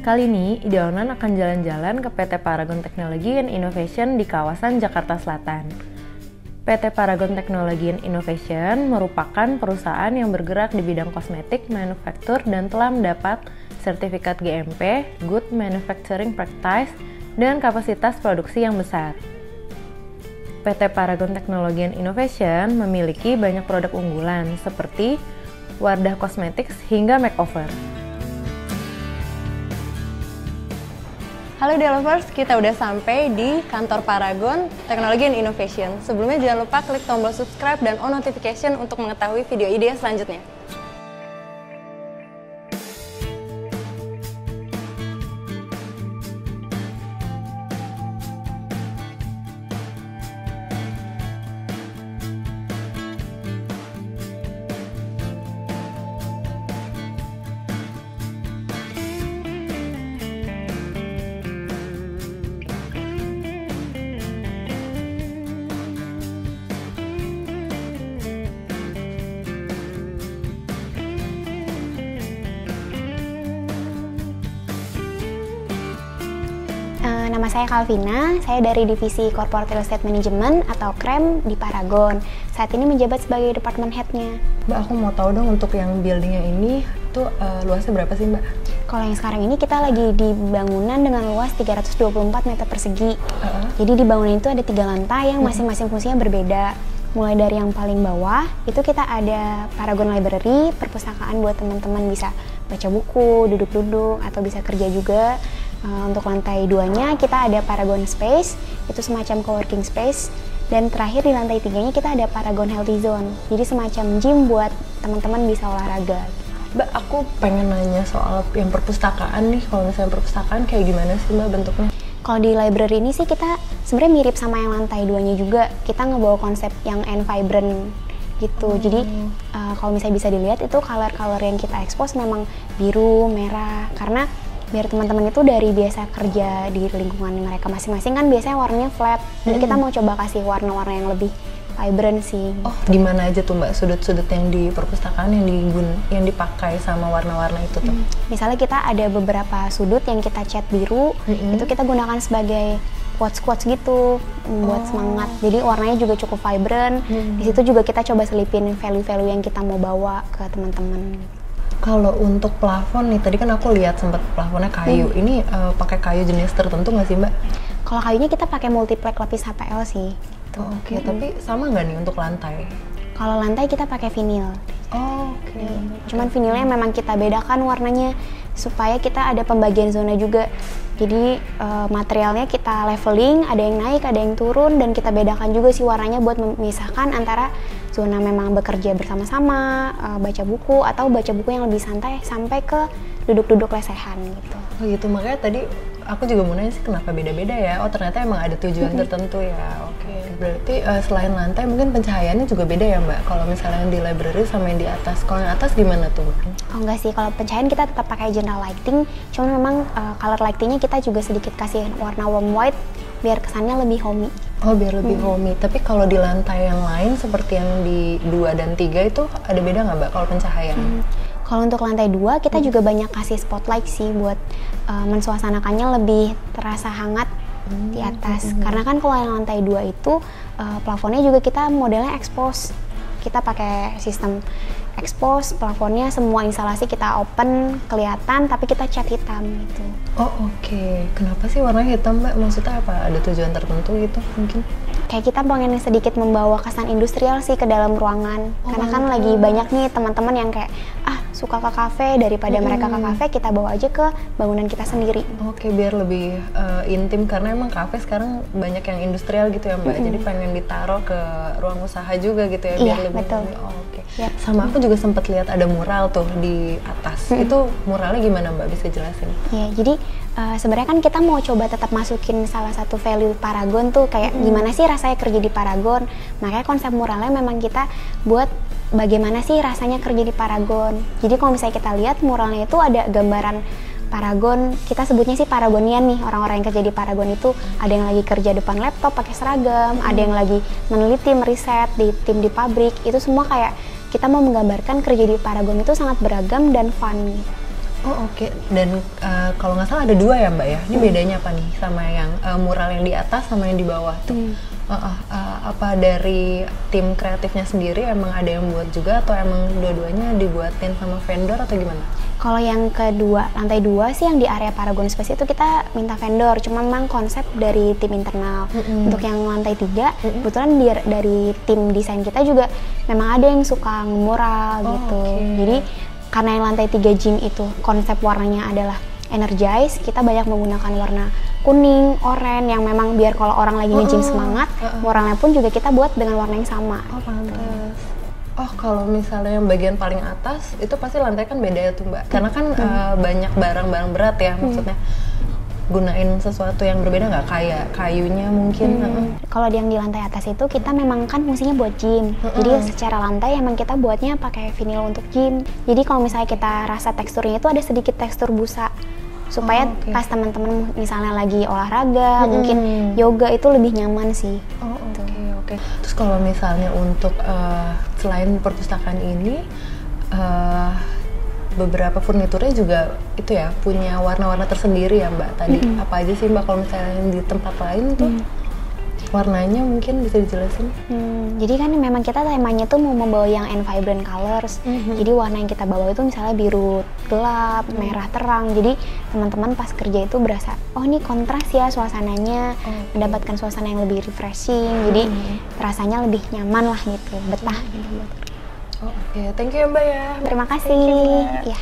Kali ini, Ideonan akan jalan-jalan ke PT Paragon Technology and Innovation di kawasan Jakarta Selatan. PT Paragon Technology and Innovation merupakan perusahaan yang bergerak di bidang kosmetik, manufaktur, dan telah mendapat sertifikat GMP, Good Manufacturing Practice, dan kapasitas produksi yang besar. PT Paragon Technology and Innovation memiliki banyak produk unggulan seperti Wardah Cosmetics hingga makeover. Halo Developers, kita udah sampai di kantor Paragon Technology and Innovation. Sebelumnya jangan lupa klik tombol subscribe dan on notification untuk mengetahui video ide selanjutnya. Nama saya Calvina, saya dari Divisi Corporate Real Estate Management atau CREM di Paragon. Saat ini menjabat sebagai Department Head-nya. Mbak, aku mau tahu dong untuk yang buildingnya ini tuh luasnya berapa sih, Mbak? Kalau yang sekarang ini kita lagi di bangunan dengan luas 324 meter persegi. Jadi di bangunan itu ada 3 lantai yang masing-masing fungsinya berbeda. Mulai dari yang paling bawah, itu kita ada Paragon Library, perpustakaan buat teman-teman bisa baca buku, duduk-duduk, atau bisa kerja juga. Untuk lantai 2-nya kita ada Paragon Space, itu semacam coworking space. Dan terakhir di lantai 3-nya kita ada Paragon Healthy Zone, jadi semacam gym buat teman-teman bisa olahraga. Mbak, aku pengen nanya soal yang perpustakaan nih. Kalau misalnya perpustakaan kayak gimana sih, Mbak, bentuknya? Kalau di library ini sih kita sebenarnya mirip sama yang lantai 2-nya juga. Kita ngebawa konsep yang vibrant gitu. Jadi kalau misalnya bisa dilihat itu color-color yang kita expose memang biru, merah, karena biar teman-teman itu dari biasa kerja di lingkungan mereka masing-masing kan biasanya warnanya flat. Jadi kita mau coba kasih warna-warna yang lebih vibrant sih. Oh, di mana aja tuh, Mbak, sudut-sudut yang di perpustakaan yang dipakai sama warna-warna itu tuh? Misalnya kita ada beberapa sudut yang kita cat biru, itu kita gunakan sebagai quotes-quotes gitu buat semangat. Jadi warnanya juga cukup vibrant. Di situ juga kita coba selipin value-value yang kita mau bawa ke teman-teman. Kalau untuk plafon nih, tadi kan aku lihat sempat plafonnya kayu. Ini pakai kayu jenis tertentu nggak sih, Mbak? Kalau kayunya kita pakai multiplex lapis HPL sih. Oke, tapi sama nggak nih untuk lantai? Kalau lantai kita pakai vinil. Oke. Cuman vinilnya memang kita bedakan warnanya supaya kita ada pembagian zona juga. Jadi materialnya kita leveling, ada yang naik, ada yang turun, dan kita bedakan juga sih warnanya buat memisahkan antara zona memang bekerja bersama-sama, baca buku, atau baca buku yang lebih santai sampai ke duduk-duduk lesehan gitu. Oh gitu, makanya tadi aku juga mau nanya sih kenapa beda-beda ya. Oh ternyata emang ada tujuan tertentu ya. Oke. Berarti selain lantai mungkin pencahayaannya juga beda ya, Mbak? Kalau misalnya yang di library sama yang di atas. Kalau yang atas gimana tuh, Mbak? Oh enggak sih, kalau pencahayaan kita tetap pakai general lighting. Cuman memang color lightingnya kita juga sedikit kasih warna warm white biar kesannya lebih homey. Oh, biar lebih homey. Tapi kalau di lantai yang lain seperti yang di 2 dan 3 itu ada beda nggak, Mbak, kalau pencahayaan? Kalau untuk lantai 2 kita juga banyak kasih spotlight sih buat mensuasanakannya lebih terasa hangat di atas. Karena kan kalau yang lantai 2 itu plafonnya juga kita modelnya expose. Kita pakai sistem expose, plafonnya semua instalasi kita open, kelihatan, tapi kita cat hitam gitu. Oh oke. Kenapa sih warnanya hitam, Mbak? Maksudnya apa? Ada tujuan tertentu gitu mungkin? Kayak kita pengen sedikit membawa kesan industrial sih ke dalam ruangan. Karena kan lagi banyak nih teman-teman yang kayak suka ke kafe, daripada mereka ke kafe kita bawa aja ke bangunan kita sendiri. Oke, biar lebih intim karena emang kafe sekarang banyak yang industrial gitu ya, Mbak. Jadi pengen ditaruh ke ruang usaha juga gitu ya, biar lebih betul. Oke. Sama aku juga sempat lihat ada mural tuh di atas. Itu muralnya gimana, Mbak? Bisa jelasin? Iya, jadi sebenarnya kan kita mau coba tetap masukin salah satu value Paragon tuh kayak gimana sih rasanya kerja di Paragon. Makanya konsep muralnya memang kita buat bagaimana sih rasanya kerja di Paragon. Jadi kalau misalnya kita lihat muralnya itu ada gambaran Paragon, kita sebutnya sih Paragonian nih, orang-orang yang kerja di Paragon itu ada yang lagi kerja depan laptop pakai seragam, ada yang lagi meneliti, meriset di tim di pabrik, itu semua kayak kita mau menggambarkan kerja di Paragon itu sangat beragam dan fun. Oh oke. Dan kalau nggak salah ada 2 ya Mbak ya? Ini bedanya apa nih sama yang mural yang di atas sama yang di bawah tuh? Apa dari tim kreatifnya sendiri emang ada yang buat juga atau emang dua-duanya dibuatin sama vendor atau gimana? Kalau yang kedua, lantai 2 sih yang di area Paragon Space itu kita minta vendor, cuma memang konsep dari tim internal. Untuk yang lantai 3, kebetulan dari tim desain kita juga memang ada yang suka mural gitu. Jadi karena yang lantai 3 gym itu konsep warnanya adalah energize, kita banyak menggunakan warna kuning, oranye yang memang biar kalau orang lagi nge-gym semangat, muralnya pun juga kita buat dengan warna yang sama. Oh pantes. Oh kalau misalnya yang bagian paling atas itu pasti lantai kan beda ya tuh Mbak, karena kan banyak barang-barang berat ya, maksudnya gunain sesuatu yang berbeda nggak, kayak kayunya mungkin. Kalau yang di lantai atas itu kita memang kan fungsinya buat gym, jadi secara lantai emang kita buatnya pakai vinyl untuk gym. Jadi kalau misalnya kita rasa teksturnya itu ada sedikit tekstur busa, supaya pas teman-teman misalnya lagi olahraga, mungkin yoga itu lebih nyaman sih. Oke. Terus kalau misalnya untuk selain perpustakaan ini, beberapa furniturnya juga itu ya punya warna-warna tersendiri ya Mbak. Tadi apa aja sih Mbak kalau misalnya di tempat lain tuh warnanya mungkin bisa dijelasin? Jadi kan memang kita temanya tuh mau membawa yang vibrant colors. Jadi warna yang kita bawa itu misalnya biru gelap, merah terang. Jadi teman-teman pas kerja itu berasa, oh ini kontras ya suasananya, mendapatkan suasana yang lebih refreshing. Jadi rasanya lebih nyaman lah gitu, betah. Oke, thank you ya Mbak ya. Terima kasih. Ya.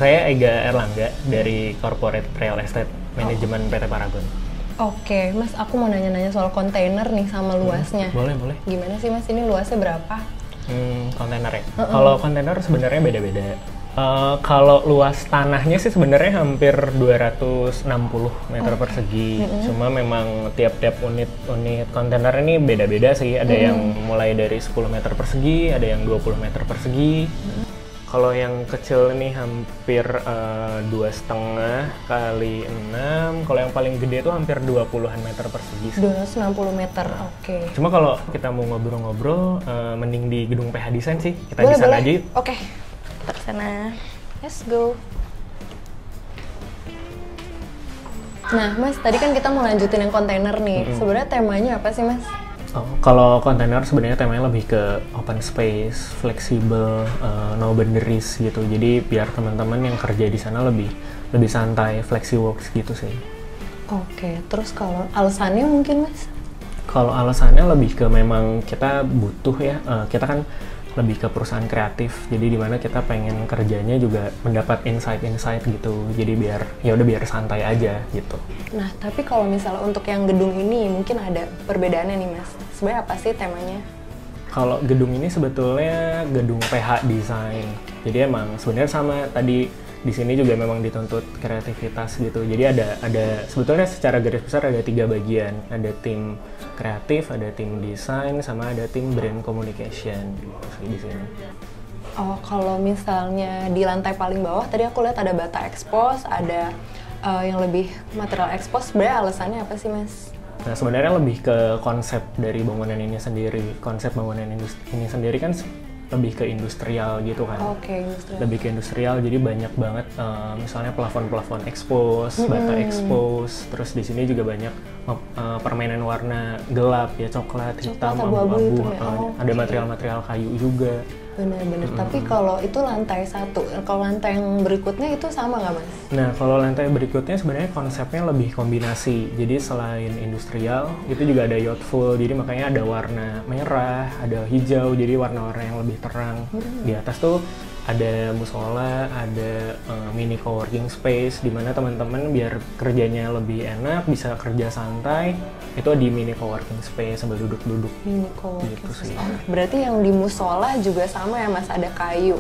Saya Ega Erlangga dari Corporate Real Estate Manajemen PT Paragon. Oke, Mas, aku mau nanya-nanya soal kontainer nih sama luasnya. Boleh. Gimana sih Mas, ini luasnya berapa? Kontainer ya? Kalau kontainer sebenarnya beda-beda. Kalau luas tanahnya sih sebenarnya hampir 260 meter persegi. Cuma memang tiap-tiap unit kontainer ini beda-beda sih. Ada yang mulai dari 10 meter persegi, ada yang 20 meter persegi. Kalau yang kecil ini hampir 2,5 kali 6. Kalau yang paling gede itu hampir 20-an meter persegi. 260 meter, oke. Cuma kalau kita mau ngobrol-ngobrol, mending di gedung PH Design sih. Kita di sana aja. Oke, kita kesana. Let's go. Nah, Mas, tadi kan kita mau lanjutin yang kontainer nih. Sebenarnya temanya apa sih, Mas? Kalau kontainer sebenarnya temanya lebih ke open space, fleksibel, no boundaries gitu. Jadi biar teman-teman yang kerja di sana lebih santai, flexi works gitu sih. Oke, terus kalau alasannya mungkin Mas? Kalau alasannya lebih ke memang kita butuh ya, kita kan lebih ke perusahaan kreatif. Jadi dimana kita pengen kerjanya juga mendapat insight gitu. Jadi biar santai aja gitu. Nah, tapi kalau misalnya untuk yang gedung ini mungkin ada perbedaannya nih Mas. Sebenarnya apa sih temanya? Kalau gedung ini sebetulnya gedung PH Design. Jadi emang sebenarnya sama tadi di sini juga memang dituntut kreativitas gitu. Jadi ada sebetulnya secara garis besar ada 3 bagian. Ada tim kreatif, ada tim desain, sama ada tim brand communication gitu di sini. Oh, kalau misalnya di lantai paling bawah tadi aku lihat ada bata expose, ada yang lebih material expose. Sebenarnya alasannya apa sih, Mas? Nah, sebenarnya lebih ke konsep dari bangunan ini sendiri. Konsep bangunan ini sendiri kan lebih ke industrial gitu kan. Oke, industrial. Lebih ke industrial, jadi banyak banget misalnya plafon-plafon expose, bata expose, terus di sini juga banyak permainan warna gelap ya, coklat, hitam, abu-abu, ada material-material kayu juga. Benar-benar. Tapi kalau itu lantai 1, kalau lantai yang berikutnya itu sama nggak Mas? Nah, kalau lantai berikutnya sebenarnya konsepnya lebih kombinasi. Jadi selain industrial, itu juga ada youthful. Jadi makanya ada warna merah, ada hijau, jadi warna-warna yang lebih terang. Di atas tuh ada musola, ada mini coworking space, di mana teman-teman biar kerjanya lebih enak, bisa kerja santai, itu di mini coworking space sambil duduk-duduk. Mini coworking gitu space. sih. Oh, berarti yang di musola juga sama ya Mas, ada kayu.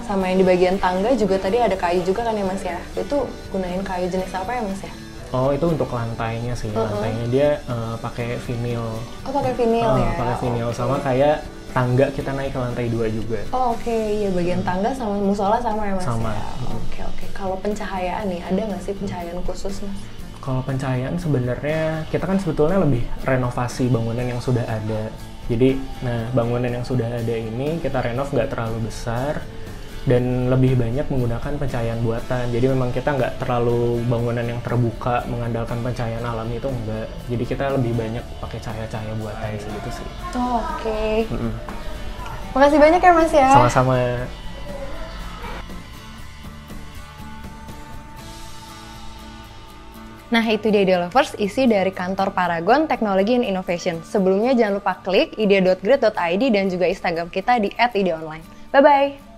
Sama yang di bagian tangga juga tadi ada kayu juga kan ya Mas ya? Itu gunain kayu jenis apa ya Mas ya? Oh, itu untuk lantainya sih. Lantainya dia pakai vinil. Oh, pakai vinil ya? Pakai vinil, sama kayak tangga kita naik ke lantai 2 juga. Oh, oke. Iya, bagian tangga sama musola sama ya Mas? Sama. Ya? Oke. Kalau pencahayaan nih, ada nggak sih pencahayaan khusus Mas? Kalau pencahayaan sebenarnya kita kan sebetulnya lebih renovasi bangunan yang sudah ada. Jadi, nah bangunan yang sudah ada ini kita renov nggak terlalu besar dan lebih banyak menggunakan pencahayaan buatan. Jadi memang kita nggak terlalu bangunan yang terbuka mengandalkan pencahayaan alami itu enggak. Jadi kita lebih banyak pakai cahaya-cahaya buatan gitu sih. Oh, oke. Makasih banyak ya Mas ya. Sama-sama. Nah, itu dia Idealovers, isi dari kantor Paragon Technology and Innovation. Sebelumnya jangan lupa klik ide.grad.id dan juga Instagram kita di @ideonline. Bye-bye!